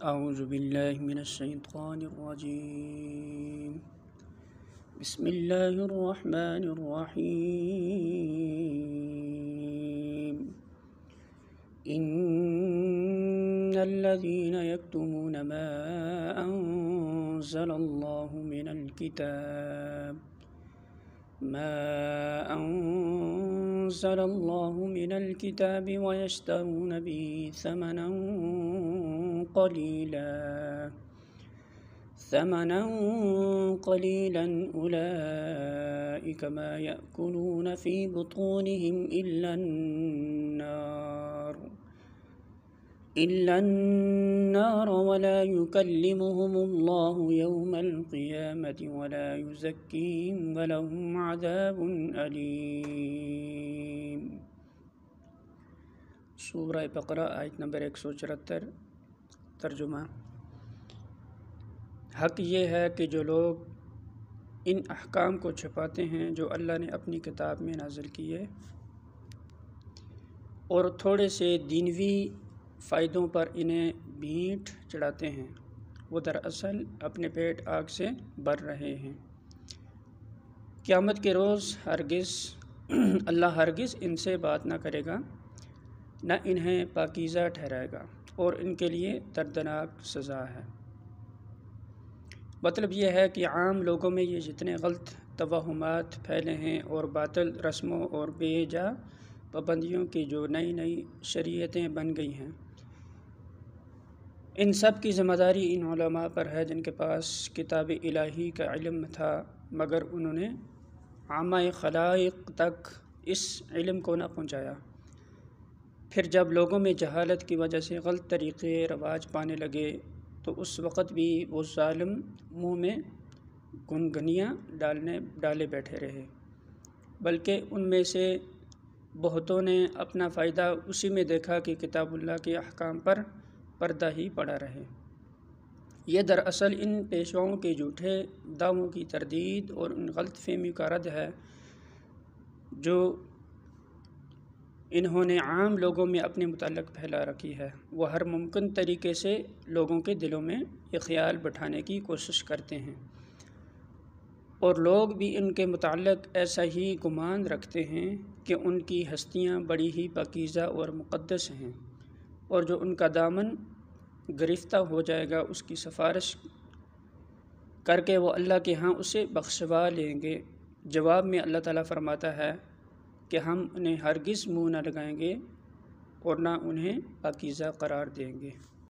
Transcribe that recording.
اعوذ باللہ من الشیطان الرجیم بسم اللہ الرحمن الرحیم ان الذین یکتمون ما انزل اللہ من الكتاب ويشترون به ثمنا قليلا أولئك ما يأكلون في بطونهم إلا النار ولا يكلمهم الله يوم القيامة ولا يزكيهم ولهم عذاب أليم۔ سورہ بقرہ آیت نمبر 174۔ ترجمہ: حق یہ ہے کہ جو لوگ ان احکام کو چھپاتے ہیں جو اللہ نے اپنی کتاب میں نازل کیے اور تھوڑے سے دنیوی فائدوں پر انہیں بھیٹ چڑھاتے ہیں، وہ دراصل اپنے پیٹ آگ سے بھر رہے ہیں۔ قیامت کے روز اللہ ہرگز ان سے بات نہ کرے گا، نہ انہیں پاکیزہ ٹھہرائے گا، اور ان کے لیے دردناک سزا ہے۔ مطلب یہ ہے کہ عام لوگوں میں یہ جتنے غلط توہمات پھیلے ہیں اور باطل رسموں اور بے جا پابندیوں کی جو نئی شریعتیں بن گئی ہیں، ان سب کی ذمہ داری ان علماء پر ہے جن کے پاس کتاب الہی کا علم تھا، مگر انہوں نے عامہ خلائق تک اس علم کو نہ پہنچایا۔ پھر جب لوگوں میں جہالت کی وجہ سے غلط طریقے رواج پانے لگے تو اس وقت بھی وہ ظالم منہ میں گنگنیاں ڈالے بیٹھے رہے، بلکہ ان میں سے بہتوں نے اپنا فائدہ اسی میں دیکھا کہ کتاب اللہ کے احکام پر پردہ ہی پڑا رہے۔ یہ دراصل ان پیشواؤں کے جھوٹے دعووں کی تردید اور ان غلط فہمیوں کا رد ہے جو انہوں نے عام لوگوں میں اپنے متعلق پھیلا رکھی ہے۔ وہ ہر ممکن طریقے سے لوگوں کے دلوں میں یہ خیال بٹھانے کی کوشش کرتے ہیں، اور لوگ بھی ان کے متعلق ایسا ہی گمان رکھتے ہیں کہ ان کی ہستیاں بڑی ہی پاکیزہ اور مقدس ہیں، اور جو ان کا دامن گرفتہ ہو جائے گا اس کی سفارش کر کے وہ اللہ کے ہاں اسے بخشوا لیں گے۔ جواب میں اللہ تعالیٰ فرماتا ہے کہ ہم انہیں ہرگز منہ نہ لگائیں گے اور نہ انہیں پاکیزہ قرار دیں گے۔